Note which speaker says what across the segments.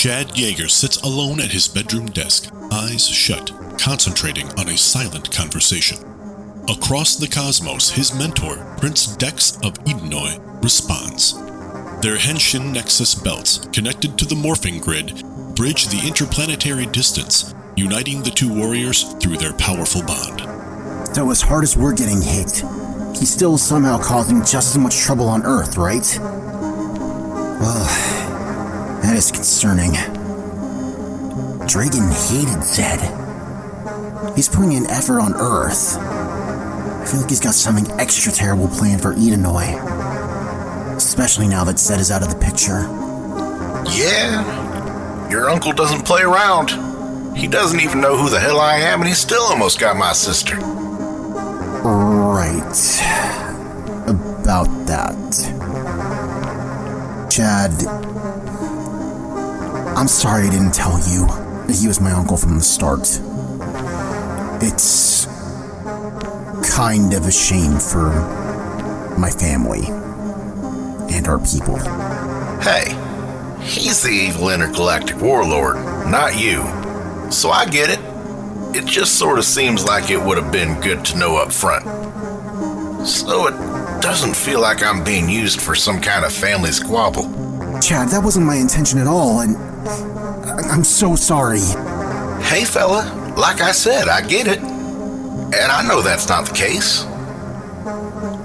Speaker 1: Chad Yeager sits alone at his bedroom desk, eyes shut, concentrating on a silent conversation. Across the cosmos, his mentor, Prince Dex of Idoi, responds. Their Henshin Nexus belts, connected to the morphing grid, bridge the interplanetary distance, uniting the two warriors through their powerful bond.
Speaker 2: So as hard as we're getting hit, he's still somehow causing just as much trouble on Earth, right? Well, that is concerning. Dragon hated Zed. He's putting in effort on Earth. I feel like he's got something extra terrible planned for Idoi. Especially now that Zed is out of the picture.
Speaker 3: Yeah, your uncle doesn't play around. He doesn't even know who the hell I am, and he still almost got my sister.
Speaker 2: Right. About that. Chad, I'm sorry I didn't tell you that he was my uncle from the start. It's kind of a shame for my family and our people.
Speaker 3: Hey, he's the evil intergalactic warlord, not you. So I get it. It just sort of seems like it would have been good to know up front. So it doesn't feel like I'm being used for some kind of family squabble.
Speaker 2: Chad, that wasn't my intention at all, and I'm so sorry.
Speaker 3: Hey fella, like I said, I get it. And I know that's not the case.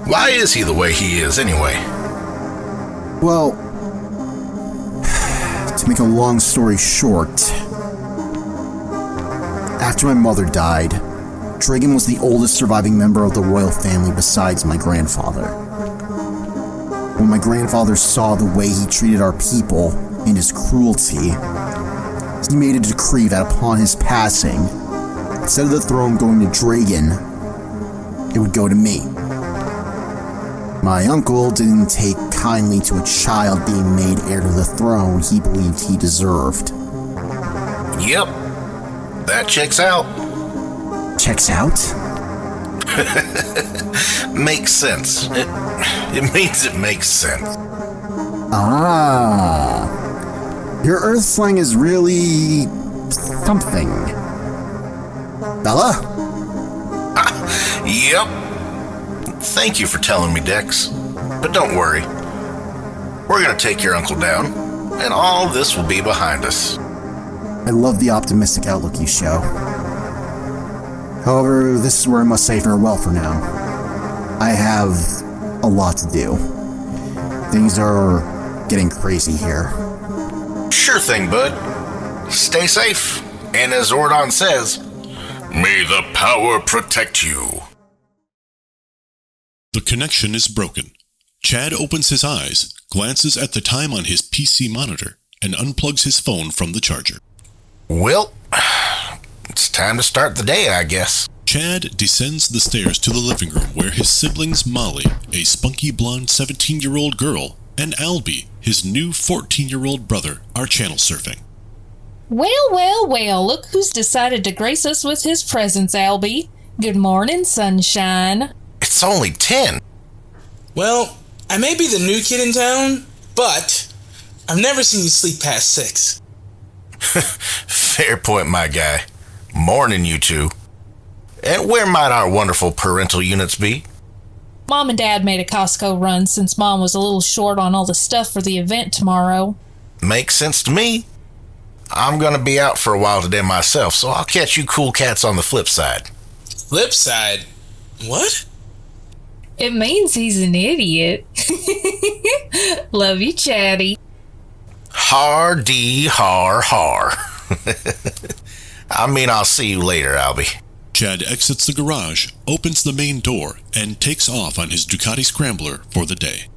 Speaker 3: Why is he the way he is anyway?
Speaker 2: Well, to make a long story short, after my mother died, Dragon was the oldest surviving member of the royal family besides my grandfather. When my grandfather saw the way he treated our people and his cruelty, he made a decree that upon his passing, instead of the throne going to Dragon, it would go to me. My uncle didn't take kindly to a child being made heir to the throne he believed he deserved.
Speaker 3: Yep, that checks out.
Speaker 2: Checks out?
Speaker 3: Makes sense. It means it makes sense.
Speaker 2: Ah. Your Earth slang is really something. Bella?
Speaker 3: Yep. Thank you for telling me, Dex. But don't worry. We're gonna take your uncle down, and all this will be behind us.
Speaker 2: I love the optimistic outlook you show. However, this is where I must say farewell for now. I have a lot to do. Things are getting crazy here.
Speaker 3: Sure thing, bud. Stay safe, and as Zordon says, may the power protect you.
Speaker 1: The connection is broken. Chad opens his eyes, glances at the time on his PC monitor, and unplugs his phone from the charger.
Speaker 3: Well, it's time to start the day, I guess.
Speaker 1: Chad descends the stairs to the living room where his siblings Molly, a spunky blonde 17-year-old girl, and Albie, his new 14-year-old brother, are channel surfing.
Speaker 4: Well, look who's decided to grace us with his presence, Albie. Good morning, sunshine.
Speaker 3: It's only 10.
Speaker 5: Well, I may be the new kid in town, but I've never seen you sleep past 6.
Speaker 3: Fair point, my guy. Morning, you two. And where might our wonderful parental units be?
Speaker 4: Mom and Dad made a Costco run since Mom was a little short on all the stuff for the event tomorrow.
Speaker 3: Makes sense to me. I'm gonna be out for a while today myself, so I'll catch you cool cats on the flip side.
Speaker 5: Flip side? What?
Speaker 4: It means he's an idiot. Love you, Chatty.
Speaker 3: Har-dee, har. I mean, I'll see you later, Albie.
Speaker 1: Chad exits the garage, opens the main door, and takes off on his Ducati Scrambler for the day.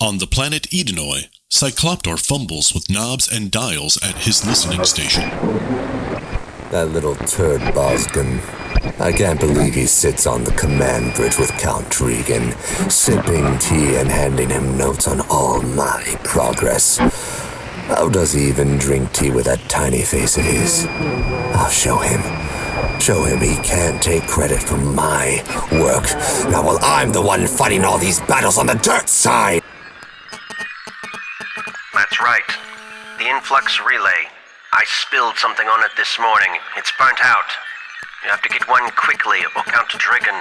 Speaker 1: On the planet Idoi, Cycloptor fumbles with knobs and dials at his listening station.
Speaker 6: That little turd Bosgan. I can't believe he sits on the command bridge with Count Regan, sipping tea and handing him notes on all my progress. How does he even drink tea with that tiny face of his? I'll show him. Show him he can't take credit for my work. Now while I'm the one fighting all these battles on the dirt side.
Speaker 3: That's right.
Speaker 7: the influx relay. I spilled something on it this morning. It's burnt out. You have to get one quickly, or Count Dragon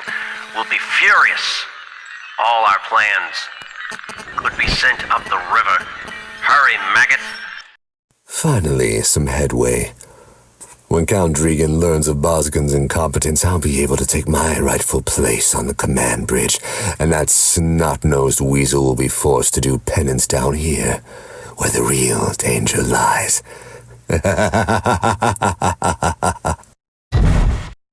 Speaker 7: will be furious. All our plans could be sent up the river. Hurry, maggot.
Speaker 6: Finally, some headway. When Count Dragon learns of Bosgan's incompetence, I'll be able to take my rightful place on the command bridge, and that snot-nosed weasel will be forced to do penance down here, where the real danger lies.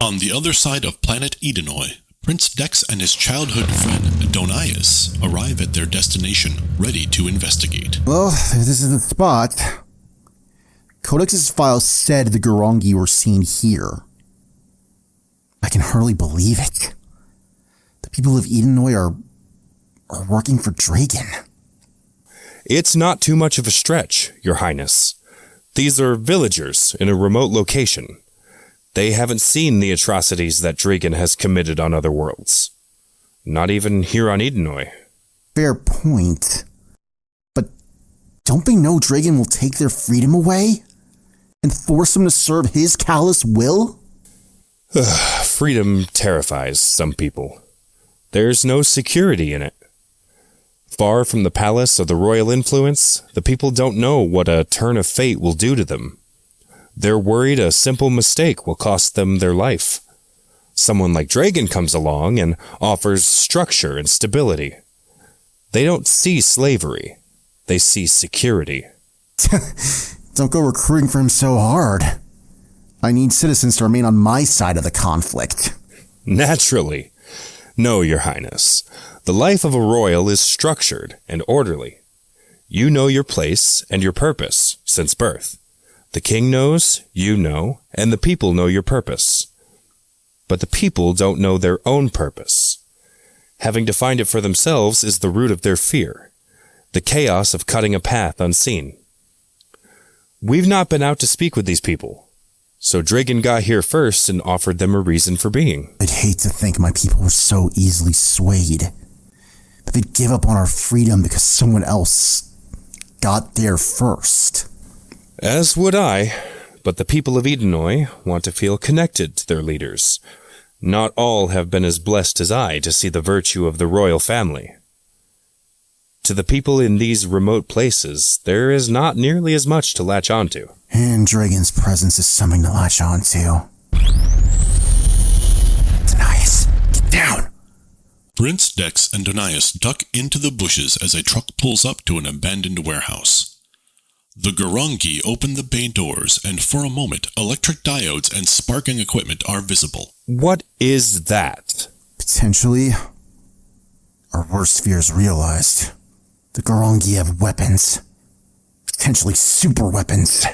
Speaker 1: On the other side of planet Idoi, Prince Dex and his childhood friend Donias arrive at their destination, ready to investigate.
Speaker 2: Well, this is the spot. Codex's files said the Garangi were seen here. I can hardly believe it. The people of Idoi are working for Dragon.
Speaker 8: It's not too much of a stretch, Your Highness. These are villagers in a remote location. They haven't seen the atrocities that Dragon has committed on other worlds. Not even here on Idoi.
Speaker 2: Fair point. But don't they know Dragon will take their freedom away? And force them to serve his callous will?
Speaker 8: Freedom terrifies some people. There's no security in it. Far from the palace of the royal influence, the people don't know what a turn of fate will do to them. They're worried a simple mistake will cost them their life. Someone like Dragon comes along and offers structure and stability. They don't see slavery. They see security.
Speaker 2: Don't go recruiting for him so hard. I need citizens to remain on my side of the conflict.
Speaker 8: Naturally. No, Your Highness. The life of a royal is structured and orderly. You know your place and your purpose since birth. The king knows, you know, and the people know your purpose. But the people don't know their own purpose. Having to find it for themselves is the root of their fear, the chaos of cutting a path unseen. We've not been out to speak with these people, so Dragon got here first and offered them a reason for being.
Speaker 2: I'd hate to think my people were so easily swayed that they'd give up on our freedom because someone else got there first.
Speaker 8: As would I, but the people of Idoi want to feel connected to their leaders. Not all have been as blessed as I to see the virtue of the royal family. To the people in these remote places, there is not nearly as much to latch onto.
Speaker 2: And Dragon's presence is something to latch onto. Donias, get down!
Speaker 1: Prince Dex and Donias duck into the bushes as a truck pulls up to an abandoned warehouse. The Garangi open the bay doors, and for a moment, electric diodes and sparking equipment are visible.
Speaker 8: What is that?
Speaker 2: Potentially, our worst fears realized. The Garangi have weapons. Potentially super weapons.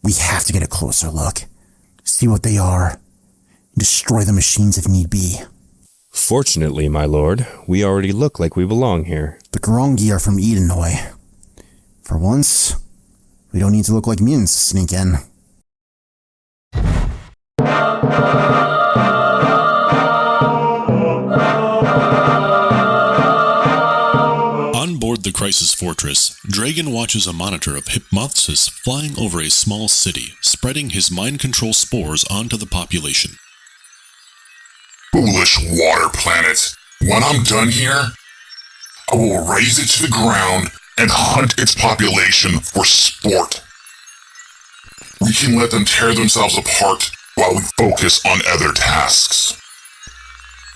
Speaker 2: We have to get a closer look. See what they are. And destroy the machines if need be.
Speaker 8: Fortunately, my lord, we already look like we belong here.
Speaker 2: The Garangi are from Idoi. For once, we don't need to look like mutants to sneak in.
Speaker 1: On board the Crisis Fortress, Dragon watches a monitor of Hypnothsis flying over a small city, spreading his mind control spores onto the population.
Speaker 9: Foolish water planet. When I'm done here, I will raze it to the ground and hunt its population for sport. We can let them tear themselves apart while we focus on other tasks.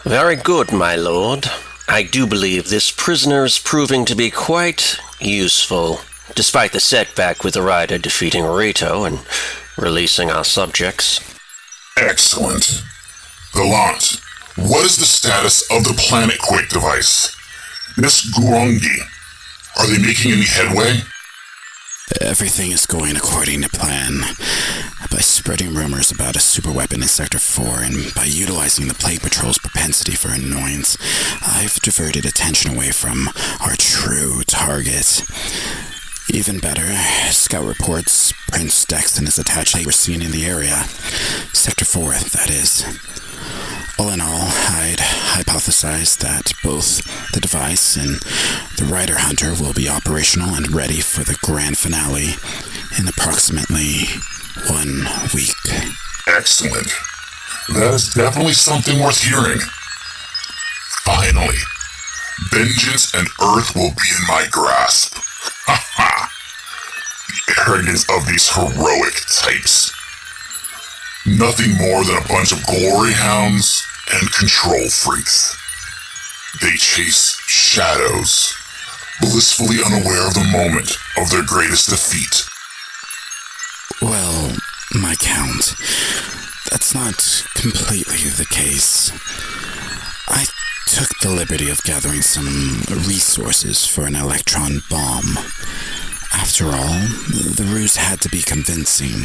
Speaker 7: Very good, my lord. I do believe this prisoner is proving to be quite useful, despite the setback with the rider defeating Rito and releasing our subjects.
Speaker 9: Excellent. Gallant, what is the status of the Planet Quake device? Miss Gurongi, are they making any headway?
Speaker 10: Everything is going according to plan. By spreading rumors about a super weapon in Sector 4 and by utilizing the Plague Patrol's propensity for annoyance, I've diverted attention away from our true target. Even better, Scout reports Prince Dex and his attachee were seen in the area. Sector 4, that is. All in all, I'd hypothesize that both the device, and the Rider Hunter will be operational and ready for the grand finale in approximately 1 week.
Speaker 9: Excellent. That is definitely something worth hearing. Finally, vengeance and Earth will be in my grasp. Ha ha! The arrogance of these heroic types. Nothing more than a bunch of glory hounds and control freaks. They chase shadows, blissfully unaware of the moment of their greatest defeat.
Speaker 10: Well, my Count, that's not completely the case. I took the liberty of gathering some resources for an electron bomb. After all, the ruse had to be convincing.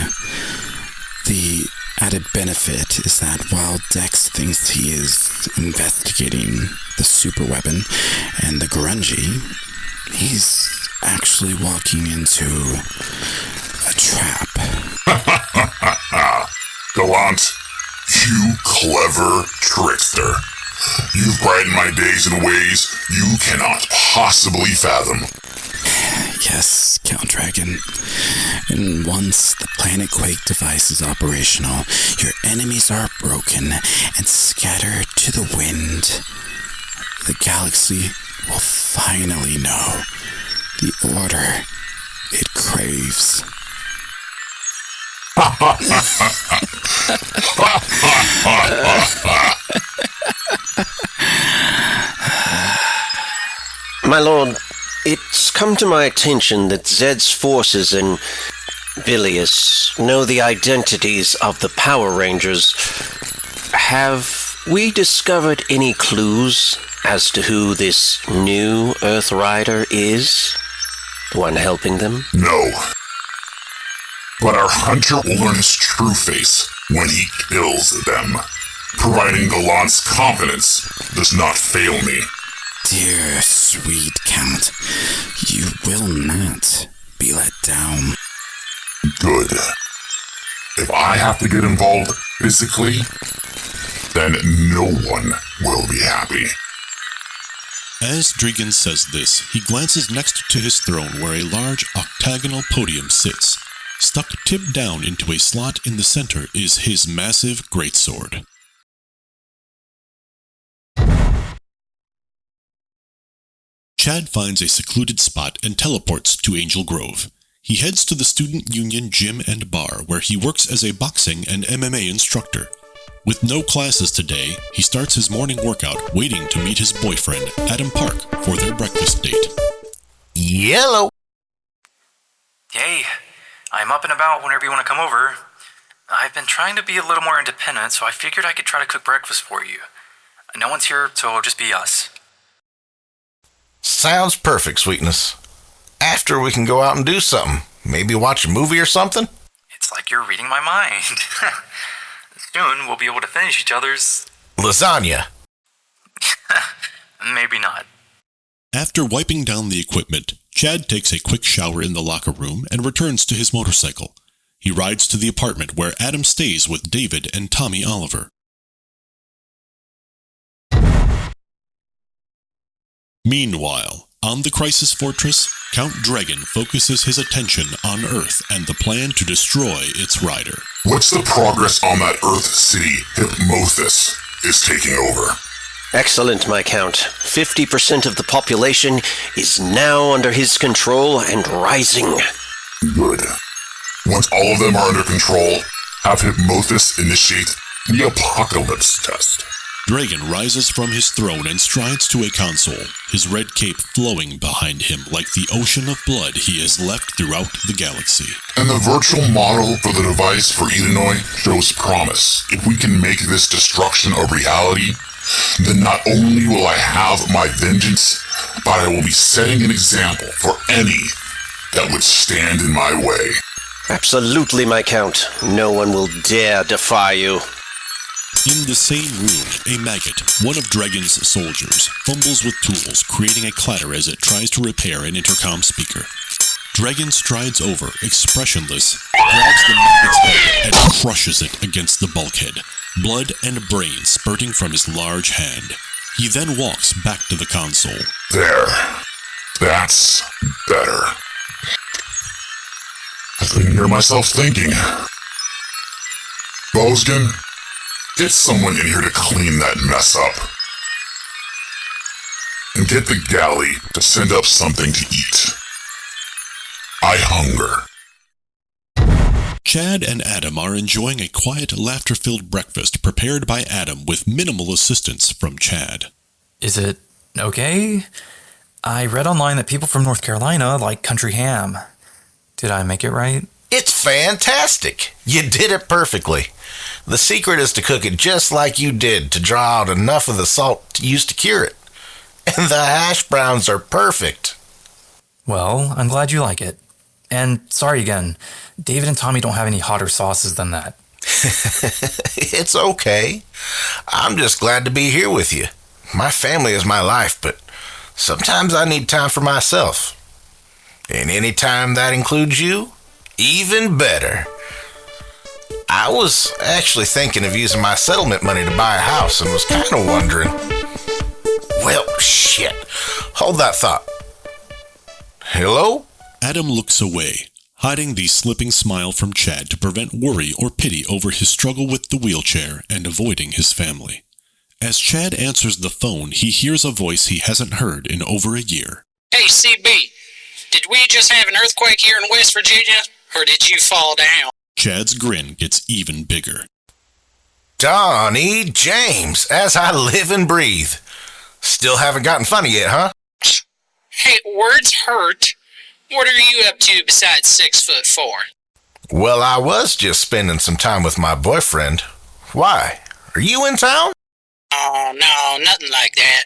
Speaker 10: The added benefit is that while Dex thinks he is investigating the superweapon and the grungy, he's actually walking into a trap.
Speaker 9: Gallant, you clever trickster. You've brightened my days in ways you cannot possibly fathom.
Speaker 10: Yes, Count Dragon. And once the Planet Quake device is operational, your enemies are broken and scattered to the wind. The galaxy will finally know the order it craves.
Speaker 7: My lord, it's come to my attention that Zed's forces in Bilius know the identities of the Power Rangers. Have we discovered any clues as to who this new Earth Rider is? The one helping them?
Speaker 9: No. But our hunter will learn his true face when he kills them, providing Gallant's confidence does not fail me.
Speaker 10: Dear sweet Count, you will not be let down.
Speaker 9: Good. If I have to get involved physically, then no one will be happy.
Speaker 1: As Drigan says this, he glances next to his throne where a large octagonal podium sits. Stuck tipped down into a slot in the center is his massive greatsword. Chad finds a secluded spot and teleports to Angel Grove. He heads to the Student Union gym and bar where he works as a boxing and MMA instructor. With no classes today, he starts his morning workout waiting to meet his boyfriend, Adam Park, for their breakfast date.
Speaker 3: Yellow.
Speaker 11: Hey, I'm up and about whenever you want to come over. I've been trying to be a little more independent, so I figured I could try to cook breakfast for you. No one's here, so it'll just be us.
Speaker 3: Sounds perfect, sweetness. After we can go out and do something. Maybe watch a movie or something?
Speaker 11: It's like you're reading my mind. Soon we'll be able to finish each other's...
Speaker 3: lasagna.
Speaker 11: Maybe not.
Speaker 1: After wiping down the equipment, Chad takes a quick shower in the locker room and returns to his motorcycle. He rides to the apartment where Adam stays with David and Tommy Oliver. Meanwhile, on the Crisis Fortress, Count Dragon focuses his attention on Earth and the plan to destroy its rider.
Speaker 9: What's the progress on that Earth city Hypnothus is taking over?
Speaker 7: Excellent, my Count. 50% of the population is now under his control and rising.
Speaker 9: Good. Once all of them are under control, have Hypnothus initiate the Apocalypse test.
Speaker 1: Dragon rises from his throne and strides to a console, his red cape flowing behind him like the ocean of blood he has left throughout the galaxy.
Speaker 9: And the virtual model for the device for Idoi shows promise. If we can make this destruction a reality, then not only will I have my vengeance, but I will be setting an example for any that would stand in my way.
Speaker 7: Absolutely, my Count. No one will dare defy you.
Speaker 1: In the same room, a maggot, one of Dragon's soldiers, fumbles with tools, creating a clatter as it tries to repair an intercom speaker. Dragon strides over, expressionless, grabs the maggot's head and crushes it against the bulkhead, blood and brain spurting from his large hand. He then walks back to the console.
Speaker 9: There. That's better. I couldn't hear myself thinking. Bosgan, get someone in here to clean that mess up. And get the galley to send up something to eat. I hunger.
Speaker 1: Chad and Adam are enjoying a quiet, laughter-filled breakfast prepared by Adam with minimal assistance from Chad.
Speaker 11: Is it okay? I read online that people from North Carolina like country ham. Did I make it right?
Speaker 3: It's fantastic. You did it perfectly. The secret is to cook it just like you did to draw out enough of the salt used to cure it. And the hash browns are perfect.
Speaker 11: Well, I'm glad you like it. And sorry again, David and Tommy don't have any hotter sauces than that.
Speaker 3: It's okay. I'm just glad to be here with you. My family is my life, but sometimes I need time for myself. And any time that includes you, even better. I was actually thinking of using my settlement money to buy a house and was kind of wondering... Well, shit. Hold that thought. Hello?
Speaker 1: Adam looks away, hiding the slipping smile from Chad to prevent worry or pity over his struggle with the wheelchair and avoiding his family. As Chad answers the phone, he hears a voice he hasn't heard in over a year.
Speaker 12: Hey, CB, did we just have an earthquake here in West Virginia, or did you fall down?
Speaker 1: Chad's grin gets even bigger.
Speaker 3: Donnie James, as I live and breathe. Still haven't gotten funny yet, huh?
Speaker 12: Hey, words hurt. What are you up to besides 6'4"?
Speaker 3: Well, I was just spending some time with my boyfriend. Why? Are you in town?
Speaker 12: Oh, no, nothing like that.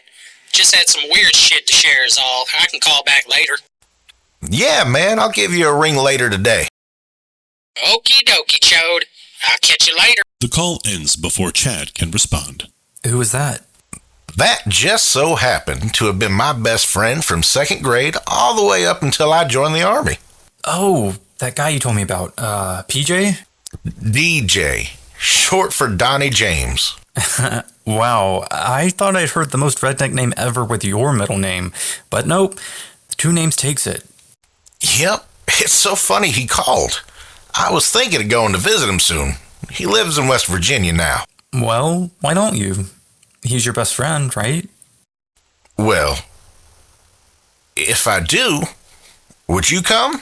Speaker 12: Just had some weird shit to share is all. I can call back later.
Speaker 3: Yeah, man, I'll give you a ring later today.
Speaker 12: Okie dokie, Chode. I'll catch you later.
Speaker 1: The call ends before Chad can respond.
Speaker 11: Who was that?
Speaker 3: That just so happened to have been my best friend from 2nd grade all the way up until I joined the Army.
Speaker 11: Oh, that guy you told me about, PJ?
Speaker 3: DJ, short for Donnie James.
Speaker 11: Wow, I thought I'd heard the most redneck name ever with your middle name, but nope, 2 names takes it.
Speaker 3: Yep, it's so funny he called. I was thinking of going to visit him soon. He lives in West Virginia now.
Speaker 11: Well, why don't you? He's your best friend, right?
Speaker 3: Well, if I do, would you come?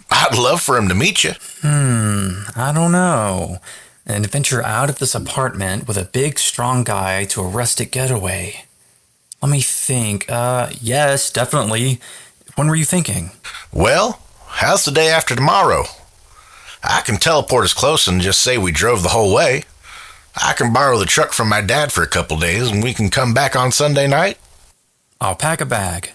Speaker 3: I'd love for him to meet you.
Speaker 11: I don't know. An adventure out of this apartment with a big, strong guy to a rustic getaway. Let me think. Yes, definitely. When were you thinking?
Speaker 3: Well, how's the day after tomorrow? I can teleport as close and just say we drove the whole way. I can borrow the truck from my dad for a couple days and we can come back on Sunday night.
Speaker 11: I'll pack a bag.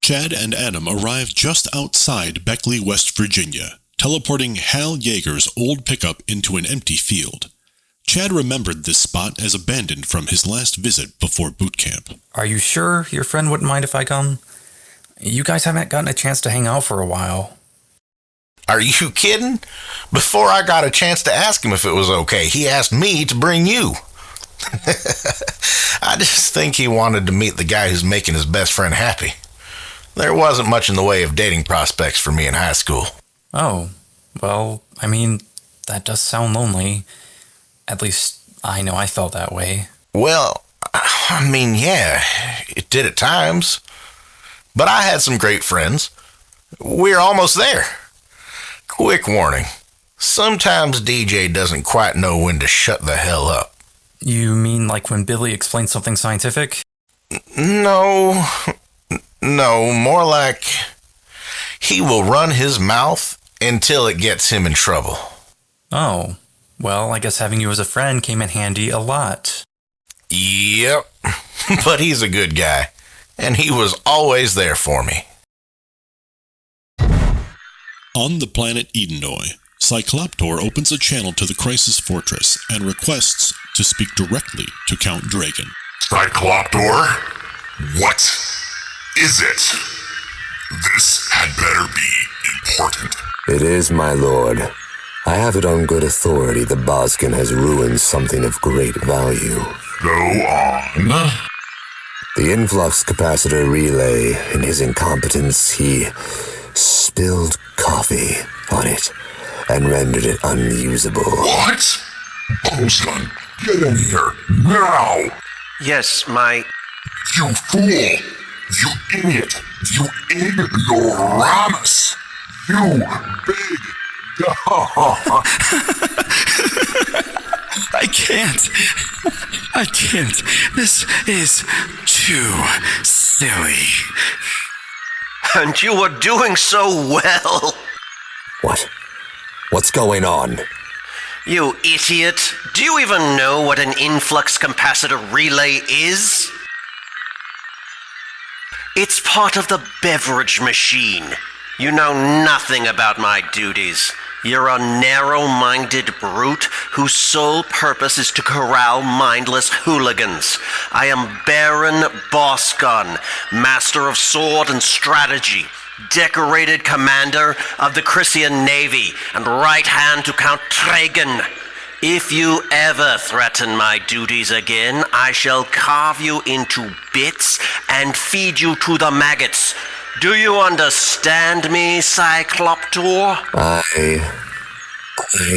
Speaker 1: Chad and Adam arrive just outside Beckley, West Virginia, teleporting Hal Yeager's old pickup into an empty field. Chad remembered this spot as abandoned from his last visit before boot camp.
Speaker 11: Are you sure your friend wouldn't mind if I come? You guys haven't gotten a chance to hang out for a while.
Speaker 3: Are you kidding? Before I got a chance to ask him if it was okay, he asked me to bring you. I just think he wanted to meet the guy who's making his best friend happy. There wasn't much in the way of dating prospects for me in high school.
Speaker 11: Oh, well, I mean, that does sound lonely. At least, I know I felt that way.
Speaker 3: Well, I mean, yeah, it did at times. But I had some great friends. We're almost there. Quick warning. Sometimes DJ doesn't quite know when to shut the hell up.
Speaker 11: You mean like when Billy explains something scientific?
Speaker 3: No, more like he will run his mouth until it gets him in trouble.
Speaker 11: Oh, well, I guess having you as a friend came in handy a lot.
Speaker 3: Yep, but he's a good guy, and he was always there for me.
Speaker 1: On the planet Idoi, Cycloptor opens a channel to the Crisis Fortress and requests to speak directly to Count Dragon.
Speaker 9: Cycloptor? What is it? This had better be important.
Speaker 6: It is, my lord. I have it on good authority the Boskin has ruined something of great value.
Speaker 9: Go on.
Speaker 6: The influx capacitor relay. In his incompetence, he spilled coffee on it and rendered it unusable.
Speaker 9: What? Boskin, get in here, now!
Speaker 7: Yes,
Speaker 9: You fool! You idiot! You ignoramus! You big...
Speaker 10: I can't. This is too silly.
Speaker 7: And you were doing so well.
Speaker 6: What? What's going on?
Speaker 7: You idiot. Do you even know what an influx capacitor relay is? It's part of the beverage machine. You know nothing about my duties. You're a narrow-minded brute whose sole purpose is to corral mindless hooligans. I am Baron Boscon, master of sword and strategy, decorated commander of the Chrysian Navy, and right hand to Count Tragan. If you ever threaten my duties again, I shall carve you into bits and feed you to the maggots. Do you understand me, Cycloptor?
Speaker 6: I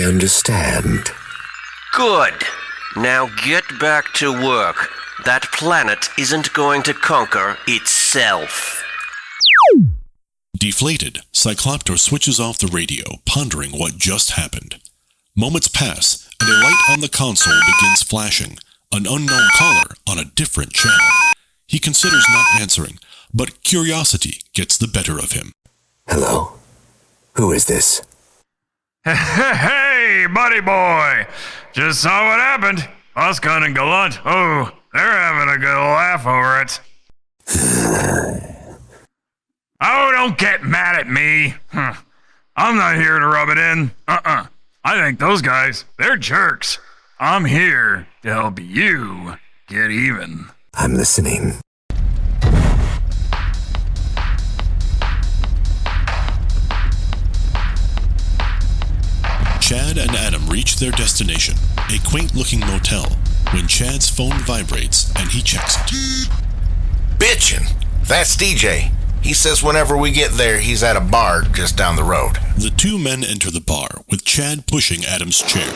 Speaker 6: understand.
Speaker 7: Good. Now get back to work. That planet isn't going to conquer itself.
Speaker 1: Deflated, Cycloptor switches off the radio, pondering what just happened. Moments pass, and a light on the console begins flashing. An unknown caller on a different channel. He considers not answering, but curiosity gets the better of him.
Speaker 6: Hello? Who is this?
Speaker 13: Hey, buddy boy! Just saw what happened. Oscar and Gallant, oh, they're having a good laugh over it. Oh, don't get mad at me. I'm not here to rub it in. I think those guys, they're jerks. I'm here to help you get even.
Speaker 6: I'm listening.
Speaker 1: Chad and Adam reach their destination, a quaint-looking motel, when Chad's phone vibrates and he checks it.
Speaker 3: Bitchin'! That's DJ. He says whenever we get there, he's at a bar just down the road.
Speaker 1: The two men enter the bar, with Chad pushing Adam's chair.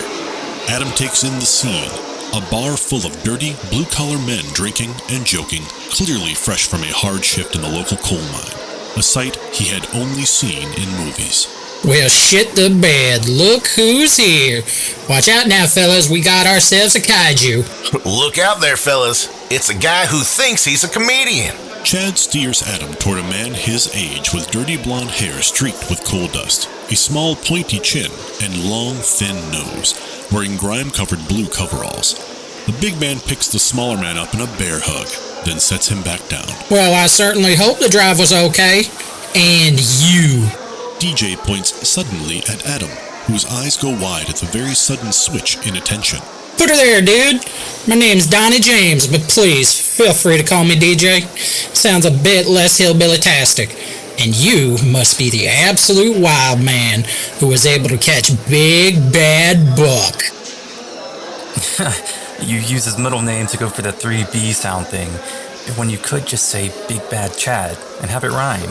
Speaker 1: Adam takes in the scene, a bar full of dirty, blue-collar men drinking and joking, clearly fresh from a hard shift in the local coal mine, a sight he had only seen in movies.
Speaker 12: Well, shit the bed. Look who's here. Watch out now, fellas. We got ourselves a kaiju.
Speaker 3: Look out there, fellas. It's a guy who thinks he's a comedian.
Speaker 1: Chad steers Adam toward a man his age with dirty blonde hair streaked with coal dust, a small pointy chin, and long, thin nose, wearing grime-covered blue coveralls. The big man picks the smaller man up in a bear hug, then sets him back down.
Speaker 12: Well, I certainly hope the drive was okay. And you.
Speaker 1: DJ points suddenly at Adam, whose eyes go wide at the very sudden switch in attention.
Speaker 12: Put her there, dude. My name's Donnie James, but please, feel free to call me DJ. Sounds a bit less hillbilly-tastic. And you must be the absolute wild man who was able to catch Big Bad Buck.
Speaker 11: You use his middle name to go for the 3B sound thing, when you could just say Big Bad Chad and have it rhyme.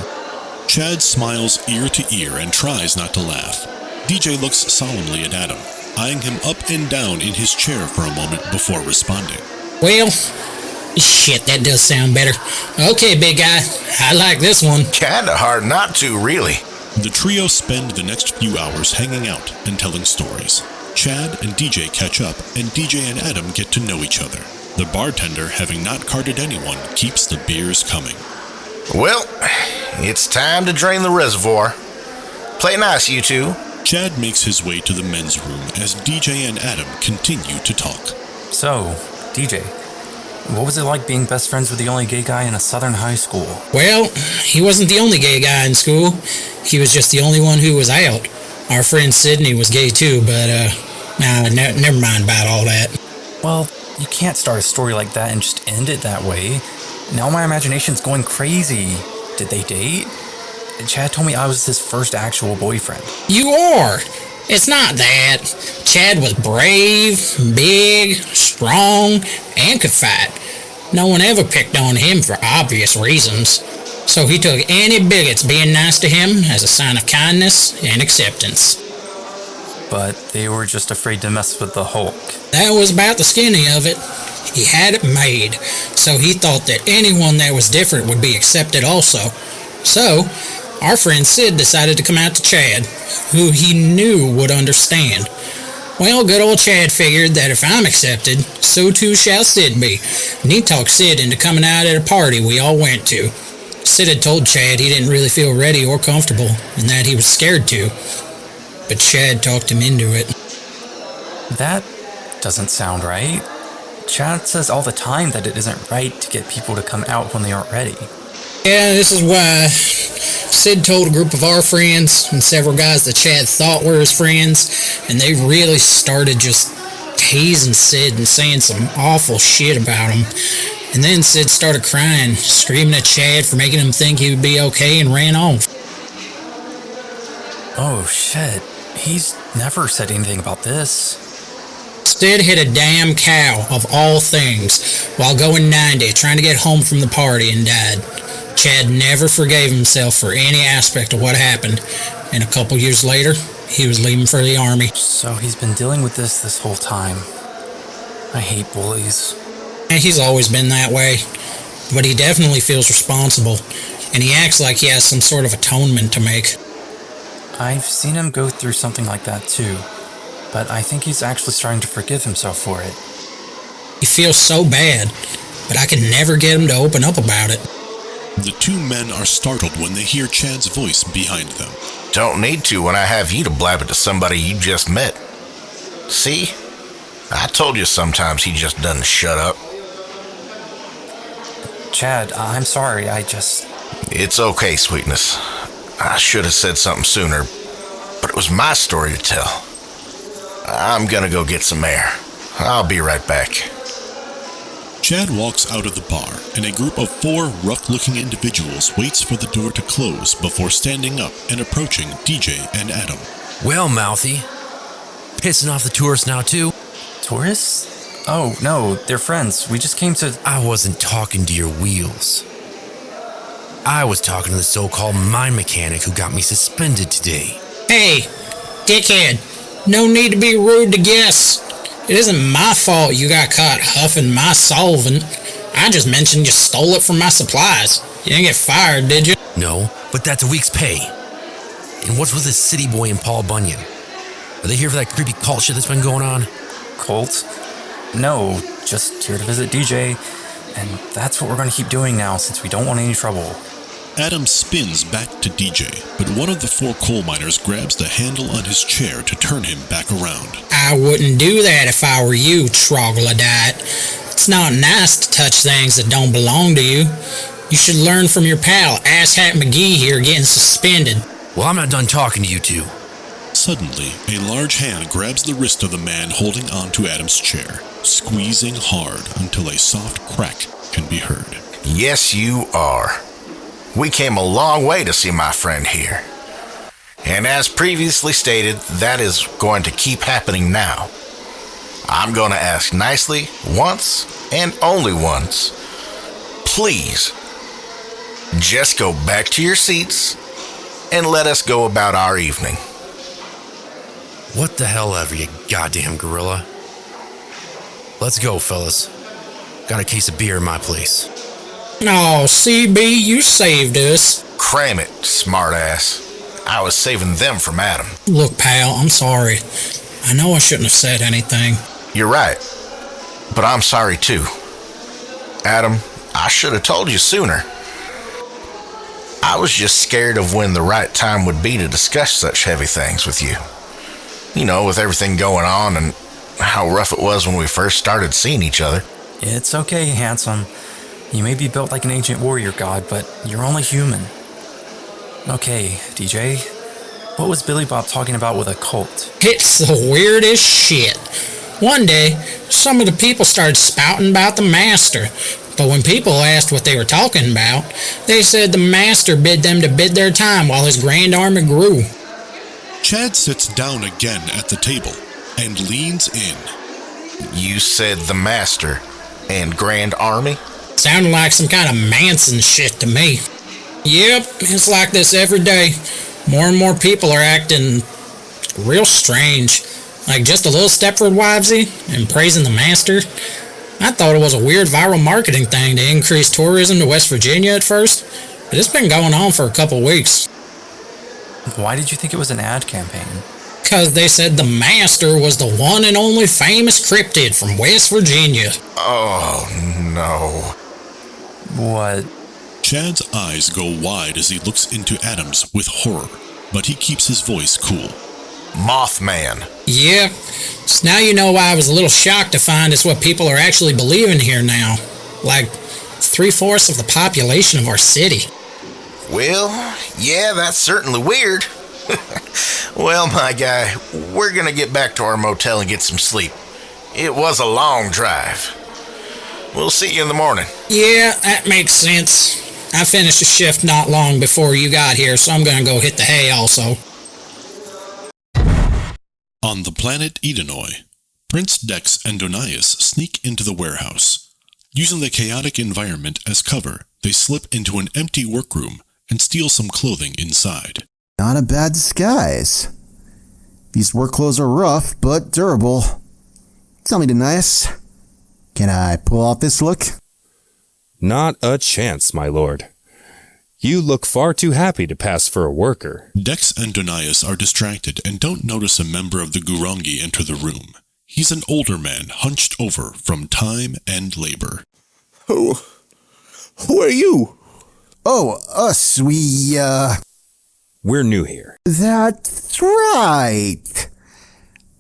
Speaker 1: Chad smiles ear to ear and tries not to laugh. DJ looks solemnly at Adam, eyeing him up and down in his chair for a moment before responding.
Speaker 12: Well, shit, that does sound better. Okay, big guy, I like this one.
Speaker 3: Kinda hard not to, really.
Speaker 1: The trio spend the next few hours hanging out and telling stories. Chad and DJ catch up, and DJ and Adam get to know each other. The bartender, having not carded anyone, keeps the beers coming.
Speaker 3: Well, it's time to drain the reservoir. Play nice, you two.
Speaker 1: Chad makes his way to the men's room as DJ and Adam continue to talk.
Speaker 11: So, DJ, what was it like being best friends with the only gay guy in a southern high school?
Speaker 12: Well, he wasn't the only gay guy in school. He was just the only one who was out. Our friend Sydney was gay too, but, never mind about all that.
Speaker 11: Well, you can't start a story like that and just end it that way. Now my imagination's going crazy. Did they date? Chad told me I was his first actual boyfriend.
Speaker 12: You are! It's not that. Chad was brave, big, strong, and could fight. No one ever picked on him for obvious reasons. So he took any bigots being nice to him as a sign of kindness and acceptance.
Speaker 11: But they were just afraid to mess with the Hulk.
Speaker 12: That was about the skinny of it. He had it made, so he thought that anyone that was different would be accepted also. So, our friend Sid decided to come out to Chad, who he knew would understand. Well, good old Chad figured that if I'm accepted, so too shall Sid be, and he talked Sid into coming out at a party we all went to. Sid had told Chad he didn't really feel ready or comfortable, and that he was scared to. But Chad talked him into it.
Speaker 11: That doesn't sound right. Chad says all the time that it isn't right to get people to come out when they aren't ready.
Speaker 12: Yeah, this is why Sid told a group of our friends and several guys that Chad thought were his friends, and they really started just teasing Sid and saying some awful shit about him. And then Sid started crying, screaming at Chad for making him think he would be okay, and ran off.
Speaker 11: Oh shit, he's never said anything about this.
Speaker 12: Sid hit a damn cow, of all things, while going 90, trying to get home from the party, and died. Chad never forgave himself for any aspect of what happened, and a couple years later, he was leaving for the army.
Speaker 11: So he's been dealing with this whole time. I hate bullies.
Speaker 12: And he's always been that way, but he definitely feels responsible, and he acts like he has some sort of atonement to make.
Speaker 11: I've seen him go through something like that too, but I think he's actually starting to forgive himself for it.
Speaker 12: He feels so bad, but I can never get him to open up about it.
Speaker 1: The two men are startled when they hear Chad's voice behind them.
Speaker 3: Don't need to when I have you to blab it to somebody you just met. See? I told you sometimes he just doesn't shut up.
Speaker 11: Chad, I'm sorry,
Speaker 3: It's okay, sweetness. I should have said something sooner, but it was my story to tell. I'm gonna go get some air. I'll be right back.
Speaker 1: Chad walks out of the bar, and a group of 4 rough-looking individuals waits for the door to close before standing up and approaching DJ and Adam.
Speaker 14: Well, Mouthy, pissing off the tourists now too?
Speaker 11: Tourists? Oh, no, they're friends. We just came to...
Speaker 14: I wasn't talking to your wheels. I was talking to the so-called mine mechanic who got me suspended today.
Speaker 12: Hey, dickhead, no need to be rude to guests. It isn't my fault you got caught huffing my solvent. I just mentioned you stole it from my supplies. You didn't get fired, did you?
Speaker 14: No, but that's a week's pay. And what's with this city boy and Paul Bunyan? Are they here for that creepy cult shit that's been going on?
Speaker 11: Cult? No, just here to visit DJ. And that's what we're going to keep doing now since we don't want any trouble.
Speaker 1: Adam spins back to DJ, but one of the 4 coal miners grabs the handle on his chair to turn him back around.
Speaker 12: I wouldn't do that if I were you, troglodyte. It's not nice to touch things that don't belong to you. You should learn from your pal, Asshat McGee here, getting suspended.
Speaker 14: Well, I'm not done talking to you two.
Speaker 1: Suddenly, a large hand grabs the wrist of the man holding onto Adam's chair, squeezing hard until a soft crack can be heard.
Speaker 3: Yes, you are. We came a long way to see my friend here. And as previously stated, that is going to keep happening now. I'm going to ask nicely, once and only once. Please, just go back to your seats and let us go about our evening.
Speaker 14: What the hell ever, you goddamn gorilla. Let's go, fellas. Got a case of beer in my place.
Speaker 12: Oh, CB, you saved us.
Speaker 3: Cram it, smartass. I was saving them from Adam.
Speaker 12: Look, pal, I'm sorry. I know I shouldn't have said anything.
Speaker 3: You're right. But I'm sorry, too. Adam, I should have told you sooner. I was just scared of when the right time would be to discuss such heavy things with you. You know, with everything going on and how rough it was when we first started seeing each other.
Speaker 11: It's okay, handsome. You may be built like an ancient warrior god, but you're only human. Okay, DJ, what was Billy Bob talking about with a cult?
Speaker 12: It's the weirdest shit. One day, some of the people started spouting about the master, but when people asked what they were talking about, they said the master bid them to bid their time while his grand army grew.
Speaker 1: Chad sits down again at the table and leans in.
Speaker 3: You said the Master and Grand Army?
Speaker 12: Sounded like some kind of Manson shit to me. Yep, it's like this every day. More and more people are acting real strange. Like just a little Stepford Wivesy and praising the Master. I thought it was a weird viral marketing thing to increase tourism to West Virginia at first, but it's been going on for a couple weeks.
Speaker 11: Why did you think it was an ad campaign?
Speaker 12: Because they said the Master was the one and only famous cryptid from West Virginia.
Speaker 3: Oh, no.
Speaker 11: What?
Speaker 1: Chad's eyes go wide as he looks into Adam's with horror, but he keeps his voice cool.
Speaker 3: Mothman.
Speaker 12: Yeah, so now you know why I was a little shocked to find it's what people are actually believing here now. Like, 3/4 of the population of our city.
Speaker 3: Well, yeah, that's certainly weird. Well, my guy, we're gonna get back to our motel and get some sleep. It was a long drive. We'll see you in the morning.
Speaker 12: Yeah, that makes sense. I finished a shift not long before you got here, so I'm gonna go hit the hay also.
Speaker 1: On the planet Idoi, Prince Dex and Donias sneak into the warehouse. Using the chaotic environment as cover, they slip into an empty workroom and steal some clothing inside.
Speaker 2: Not a bad disguise. These work clothes are rough, but durable. Tell me, Donias, can I pull off this look?
Speaker 8: Not a chance, my lord. You look far too happy to pass for a worker.
Speaker 1: Dex and Donias are distracted and don't notice a member of the Gurangi enter the room. He's an older man hunched over from time and labor.
Speaker 15: Who are you?
Speaker 2: Oh, us,
Speaker 8: We're new here.
Speaker 2: That's right.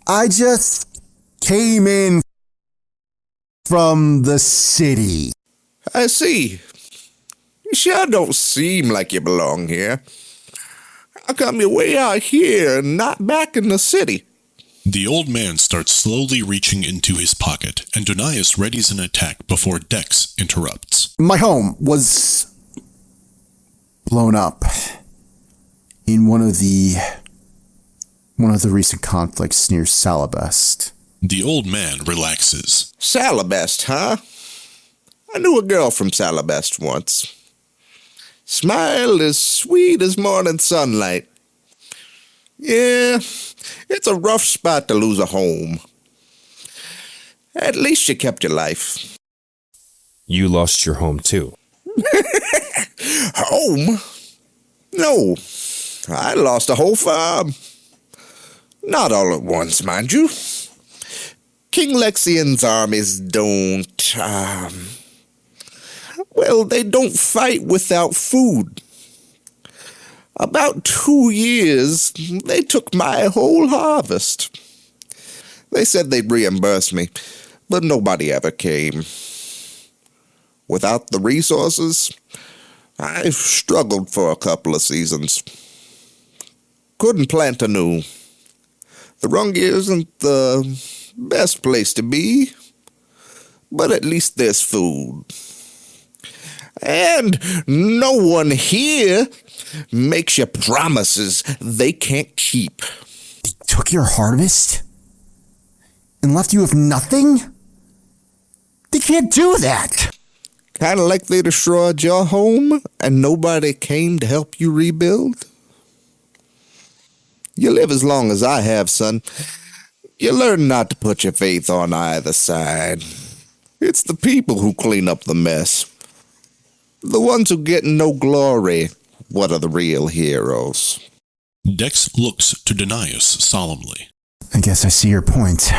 Speaker 2: I just came in from the city.
Speaker 15: I see. You sure don't seem like you belong here. How come you're way out here and not back in the city?
Speaker 1: The old man starts slowly reaching into his pocket, and Donias readies an attack before Dex interrupts.
Speaker 2: My home was blown up in one of the recent conflicts near Salabest.
Speaker 1: The old man relaxes.
Speaker 15: Salabest, huh? I knew a girl from Salabest once. Smiled as sweet as morning sunlight. Yeah, it's a rough spot to lose a home. At least you kept your life.
Speaker 8: You lost your home too.
Speaker 15: Home? No, I lost a whole farm. Not all at once, mind you. King Lexian's armies don't, they don't fight without food. About 2 years, they took my whole harvest. They said they'd reimburse me, but nobody ever came. Without the resources, I've struggled for a couple of seasons. Couldn't plant anew. The Rungi isn't the best place to be, but at least there's food. And no one here makes you promises they can't keep.
Speaker 2: They took your harvest and left you with nothing? They can't do that.
Speaker 15: Kind of like they destroyed your home and nobody came to help you rebuild? You live as long as I have, son. You learn not to put your faith on either side. It's the people who clean up the mess. The ones who get no glory, what are the real heroes?
Speaker 1: Dex looks to Donias solemnly.
Speaker 2: I guess I see your point.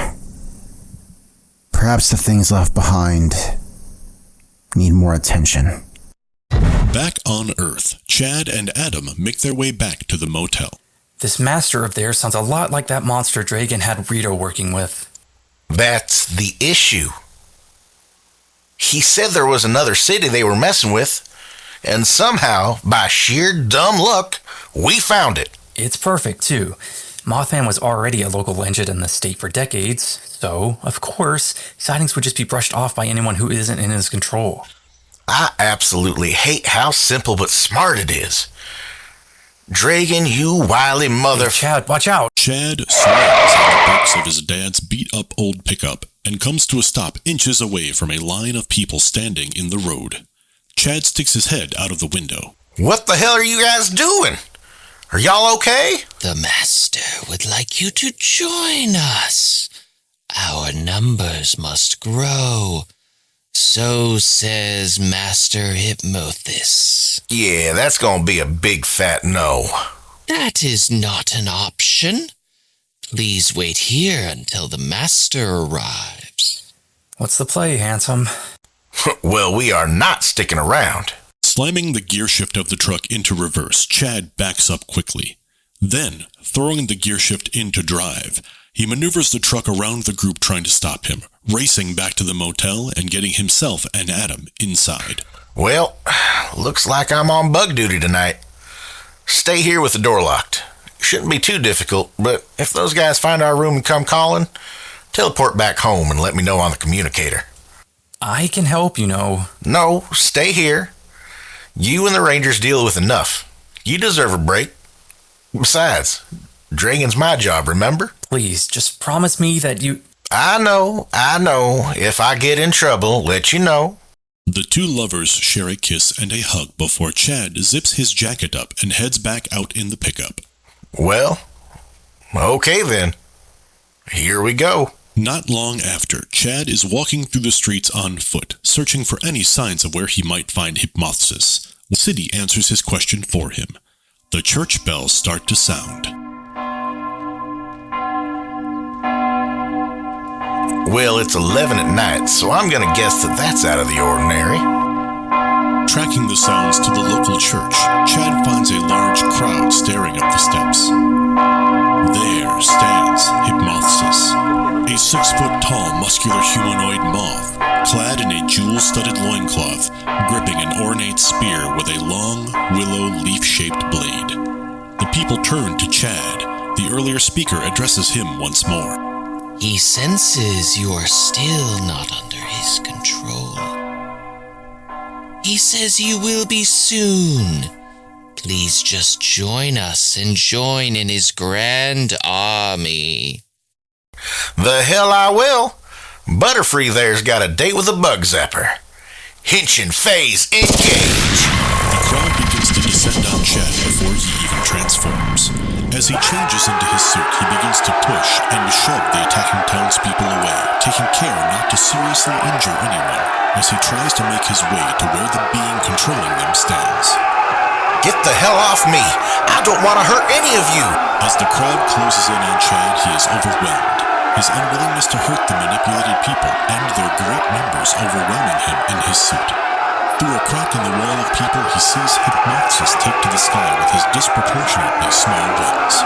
Speaker 2: Perhaps the things left behind need more attention.
Speaker 1: Back on Earth, Chad and Adam make their way back to the motel.
Speaker 11: This master of theirs sounds a lot like that monster Dragon had Rito working with.
Speaker 3: That's the issue. He said there was another city they were messing with, and somehow, by sheer dumb luck, we found it.
Speaker 11: It's perfect, too. Mothman was already a local legend in the state for decades, so, of course, sightings would just be brushed off by anyone who isn't in his control.
Speaker 3: I absolutely hate how simple but smart it is. Dragon, you wily mother...
Speaker 11: Chad, watch out!
Speaker 1: Chad slams on the brakes of his dad's beat-up old pickup and comes to a stop inches away from a line of people standing in the road. Chad sticks his head out of the window.
Speaker 3: What the hell are you guys doing? Are y'all okay?
Speaker 16: The Master would like you to join us. Our numbers must grow. So says Master Hypnothis.
Speaker 3: Yeah, that's gonna be a big fat no.
Speaker 16: That is not an option. Please wait here until the Master arrives.
Speaker 11: What's the play, handsome?
Speaker 3: Well, we are not sticking around.
Speaker 1: Slamming the gear shift of the truck into reverse, Chad backs up quickly. Then, throwing the gear shift into drive, he maneuvers the truck around the group trying to stop him, racing back to the motel and getting himself and Adam inside.
Speaker 3: Well, looks like I'm on bug duty tonight. Stay here with the door locked. Shouldn't be too difficult, but if those guys find our room and come calling, teleport back home and let me know on the communicator.
Speaker 11: I can help, you know.
Speaker 3: No, stay here. You and the Rangers deal with enough. You deserve a break. Besides, Dragon's my job, remember?
Speaker 11: Please, just promise me that you...
Speaker 3: I know. If I get in trouble, let you know.
Speaker 1: The two lovers share a kiss and a hug before Chad zips his jacket up and heads back out in the pickup.
Speaker 3: Well, okay then. Here we go.
Speaker 1: Not long after, Chad is walking through the streets on foot, searching for any signs of where he might find Hypnothis. The city answers his question for him. The church bells start to sound.
Speaker 3: Well, it's 11 at night, so I'm gonna guess that that's out of the ordinary.
Speaker 1: Tracking the sounds to the local church, Chad finds a large crowd staring up the steps. There stands Hypnothis, a 6-foot-tall muscular humanoid moth, clad in a jewel-studded loincloth, gripping an ornate spear with a long, willow leaf-shaped blade. The people turn to Chad. The earlier speaker addresses him once more.
Speaker 16: He senses you are still not under his control. He says you will be soon. Please just join us and join in his grand army.
Speaker 3: The hell I will. Butterfree there's got a date with a bug zapper. Henshin phase engage.
Speaker 1: The crowd begins to descend on Chad before he even transforms. As he changes into his suit, he begins to push and shove the attacking townspeople away, taking care not to seriously injure anyone, as he tries to make his way to where the being controlling them stands.
Speaker 3: Get the hell off me! I don't want to hurt any of you!
Speaker 1: As the crowd closes in on Chad, he is overwhelmed. His unwillingness to hurt the manipulated people and their great numbers overwhelming him in his suit. Through a crack in the wall of people, he sees Hypnothis take to the sky with his disproportionately small wings.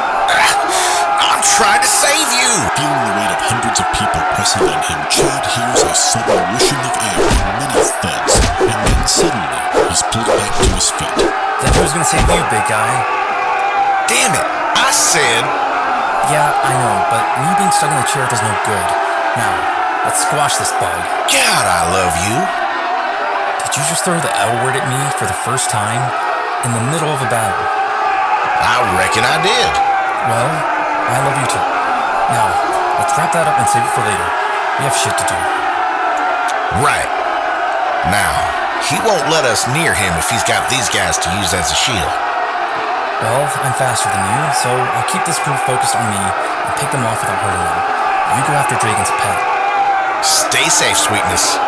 Speaker 3: I'm trying to save you!
Speaker 1: Feeling the weight of hundreds of people pressing on him, Chad hears a sudden whooshing of air and many thuds, and then suddenly he's pulled back to his feet.
Speaker 11: Then who's gonna save you, big guy?
Speaker 3: Damn it! I said...
Speaker 11: Yeah, I know, but me being stuck in the chair does no good. Now, let's squash this bug.
Speaker 3: God, I love you.
Speaker 11: Did you just throw the L word at me for the first time? In the middle of a battle?
Speaker 3: I reckon I did.
Speaker 11: Well, I love you too. Now, let's wrap that up and save it for later. We have shit to do.
Speaker 3: Right. Now, he won't let us near him if he's got these guys to use as a shield.
Speaker 11: Well, I'm faster than you, so I'll keep this group focused on me and pick them off without hurting them. You go after Dragon's pet.
Speaker 3: Stay safe, sweetness.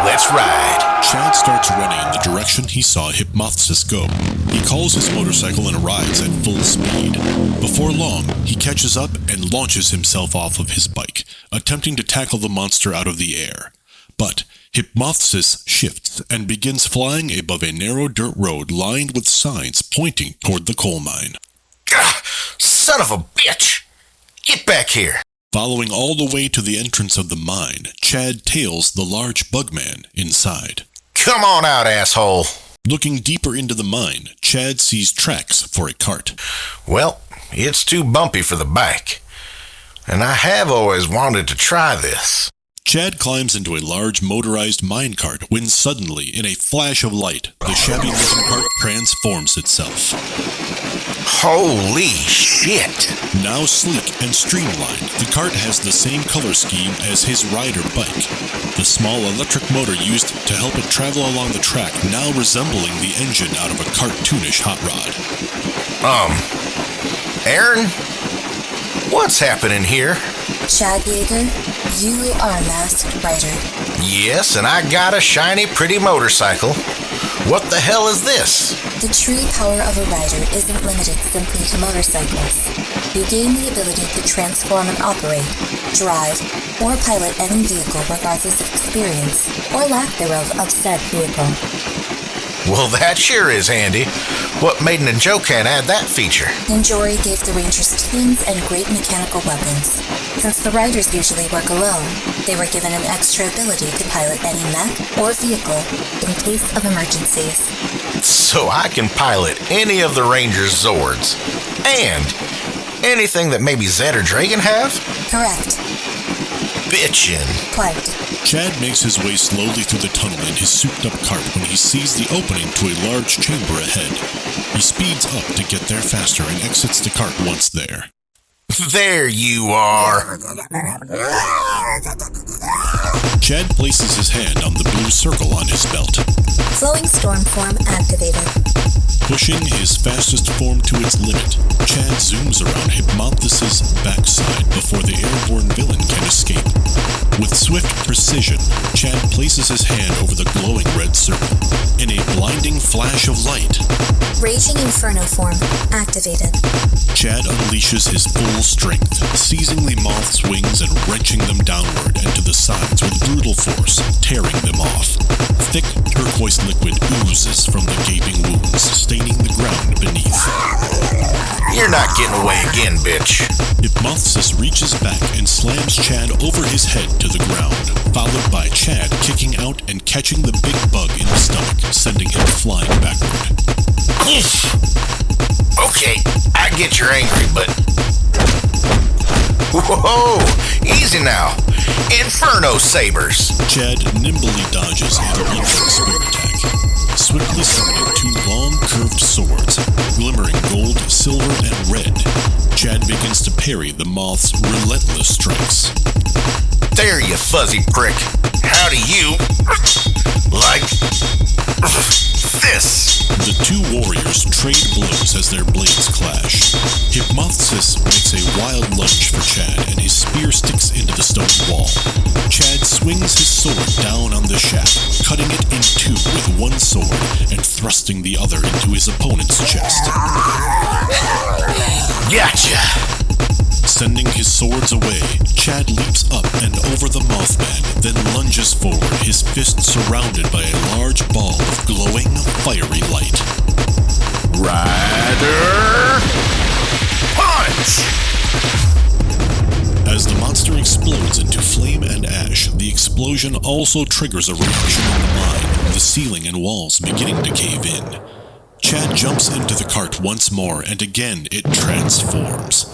Speaker 3: Let's ride.
Speaker 1: Chad starts running in the direction he saw Hypnothis go. He calls his motorcycle and rides at full speed. Before long, he catches up and launches himself off of his bike, attempting to tackle the monster out of the air. But Hypnothis shifts and begins flying above a narrow dirt road lined with signs pointing toward the coal mine.
Speaker 3: Gah, son of a bitch! Get back here!
Speaker 1: Following all the way to the entrance of the mine, Chad tails the large bugman inside.
Speaker 3: Come on out, asshole!
Speaker 1: Looking deeper into the mine, Chad sees tracks for a cart.
Speaker 3: Well, it's too bumpy for the bike. And I have always wanted to try this.
Speaker 1: Chad climbs into a large motorized minecart when suddenly, in a flash of light, the shabby-looking cart transforms itself.
Speaker 3: Holy shit!
Speaker 1: Now sleek and streamlined, the cart has the same color scheme as his rider bike. The small electric motor used to help it travel along the track now resembling the engine out of a cartoonish hot rod.
Speaker 3: Aaron? What's happening here?
Speaker 17: Chad Yeager, you are a masked rider.
Speaker 3: Yes, and I got a shiny, pretty motorcycle. What the hell is this?
Speaker 17: The true power of a rider isn't limited simply to motorcycles. You gain the ability to transform and operate, drive, or pilot any vehicle regardless of experience, or lack thereof of said vehicle.
Speaker 3: Well, that sure is handy. What Maiden and Joe can't add that feature?
Speaker 17: Enjoy gave the Rangers tools and great mechanical weapons. Since the riders usually work alone, they were given an extra ability to pilot any mech or vehicle in case of emergencies.
Speaker 3: So I can pilot any of the Rangers' Zords. And anything that maybe Zed or Dragon have?
Speaker 17: Correct.
Speaker 3: Bitchin'.
Speaker 17: Quite.
Speaker 1: Chad makes his way slowly through the tunnel in his souped-up cart when he sees the opening to a large chamber ahead. He speeds up to get there faster and exits the cart once there.
Speaker 3: There you are.
Speaker 1: Chad places his hand on the blue circle on his belt.
Speaker 17: Flowing storm form activated.
Speaker 1: Pushing his fastest form to its limit, Chad zooms around Hypnothes's backside before the airborne villain can escape. With swift precision, Chad places his hand over the glowing red circle. In a blinding flash of light,
Speaker 17: Raging Inferno form activated.
Speaker 1: Chad unleashes his full strength, seizing the moth's wings and wrenching them downward and to the sides with brutal force, tearing them off. Thick turquoise liquid oozes from the gaping wounds, staining the ground beneath.
Speaker 3: You're not getting away again, bitch.
Speaker 1: Hypnothesis reaches back and slams Chad over his head to the ground, followed by Chad kicking out and catching the big bug in the stomach, sending him flying backward.
Speaker 3: Okay, I get you're angry, but... Whoa! Easy now. Inferno sabers.
Speaker 1: Chad nimbly dodges a reaching spear attack, swiftly summoning two long curved swords, glimmering gold, silver, and red. Chad begins to parry the moth's relentless strikes.
Speaker 3: There, you fuzzy prick. How do you... like... this?
Speaker 1: The two warriors trade blows as their blades clash. Hypnothesis makes a wild lunge for Chad, and his spear sticks into the stone wall. Chad swings his sword down on the shaft, cutting it in two with one sword and thrusting the other into his opponent's chest.
Speaker 3: Gotcha!
Speaker 1: Sending his swords away, Chad leaps up and over the Mothman, then lunges forward, his fist surrounded by a large ball of glowing, fiery light.
Speaker 3: Rider... punch!
Speaker 1: As the monster explodes into flame and ash, the explosion also triggers a reaction in the mine, the ceiling and walls beginning to cave in. Chad jumps into the cart once more, and again it transforms.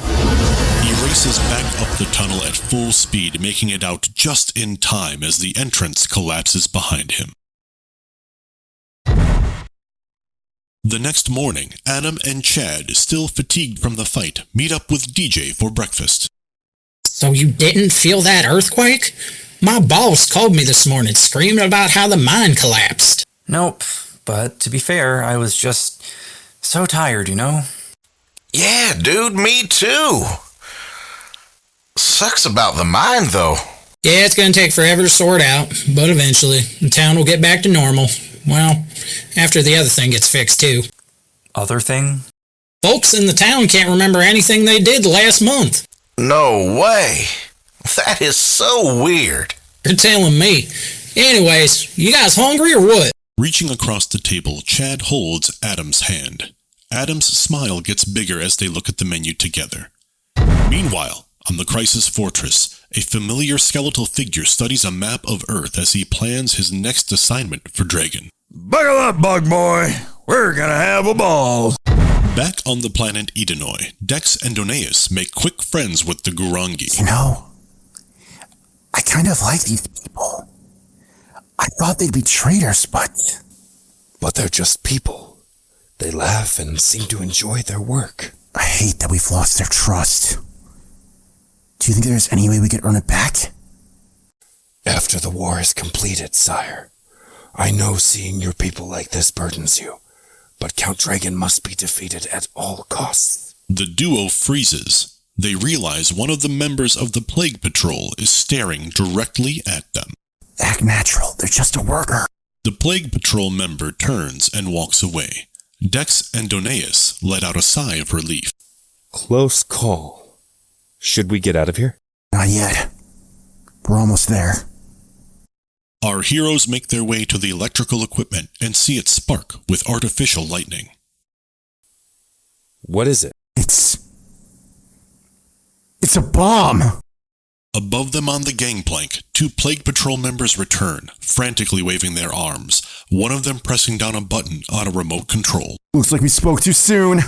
Speaker 1: He races back up the tunnel at full speed, making it out just in time as the entrance collapses behind him. The next morning, Adam and Chad, still fatigued from the fight, meet up with DJ for breakfast.
Speaker 12: So you didn't feel that earthquake? My boss called me this morning screaming about how the mine collapsed.
Speaker 11: Nope, but to be fair, I was just so tired, you know?
Speaker 3: Yeah, dude, me too. Sucks about the mine, though.
Speaker 12: Yeah, it's gonna take forever to sort out, but eventually, the town will get back to normal. Well, after the other thing gets fixed, too.
Speaker 11: Other thing?
Speaker 12: Folks in the town can't remember anything they did last month.
Speaker 3: No way. That is so weird.
Speaker 12: You're telling me. Anyways, you guys hungry or what?
Speaker 1: Reaching across the table, Chad holds Adam's hand. Adam's smile gets bigger as they look at the menu together. Meanwhile, on the Crisis Fortress, a familiar skeletal figure studies a map of Earth as he plans his next assignment for Dragon.
Speaker 13: Buckle up, bug boy. We're gonna have a ball.
Speaker 1: Back on the planet Idoi, Dex and Doneus make quick friends with the Gurangi.
Speaker 2: You know, I kind of like these people. I thought they'd be traitors, but
Speaker 8: they're just people. They laugh and seem to enjoy their work.
Speaker 2: I hate that we've lost their trust. Do you think there's any way we could earn it back?
Speaker 8: After the war is completed, sire. I know seeing your people like this burdens you, but Count Dragon must be defeated at all costs.
Speaker 1: The duo freezes. They realize one of the members of the Plague Patrol is staring directly at them.
Speaker 2: Act natural, they're just a worker.
Speaker 1: The Plague Patrol member turns and walks away. Dex and Doneus let out a sigh of relief.
Speaker 8: Close call. Should we get out of here?
Speaker 2: Not yet. We're almost there.
Speaker 1: Our heroes make their way to the electrical equipment and see it spark with artificial lightning.
Speaker 8: What is it?
Speaker 2: It's a bomb!
Speaker 1: Above them on the gangplank, 2 Plague Patrol members return, frantically waving their arms, one of them pressing down a button on a remote control.
Speaker 2: Looks like we spoke too soon.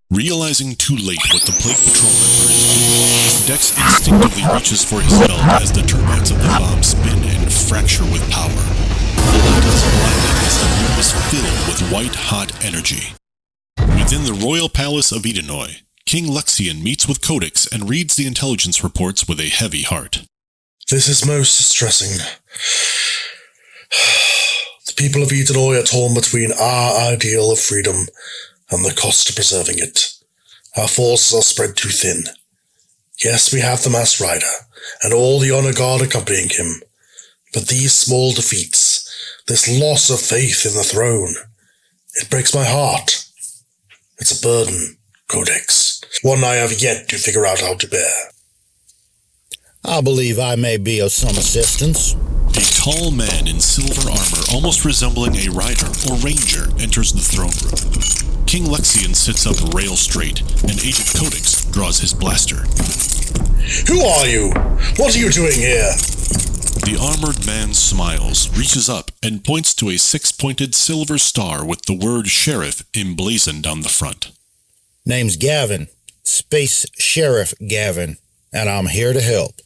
Speaker 1: Realizing too late what the Plague Patrol member is doing, Dex instinctively reaches for his belt as the turbines of the bomb spin and fracture with power. The light is blinding as the room is filled with white-hot energy. Within the royal palace of Idoi, King Luxian meets with Codex and reads the intelligence reports with a heavy heart.
Speaker 18: This is most distressing. The people of Idoi are torn between our ideal of freedom and the cost of preserving it. Our forces are spread too thin. Yes, we have the Masked Rider, and all the honor guard accompanying him. But these small defeats, this loss of faith in the throne, it breaks my heart. It's a burden, Codex. One I have yet to figure out how to bear.
Speaker 19: I believe I may be of some assistance.
Speaker 1: A tall man in silver armor, almost resembling a rider or ranger, enters the throne room. King Luxian sits up rail straight, and Agent Codex draws his blaster.
Speaker 18: Who are you? What are you doing here?
Speaker 1: The armored man smiles, reaches up, and points to a 6-pointed silver star with the word Sheriff emblazoned on the front.
Speaker 19: Name's Gavin. Space Sheriff Gavin. And I'm here to help.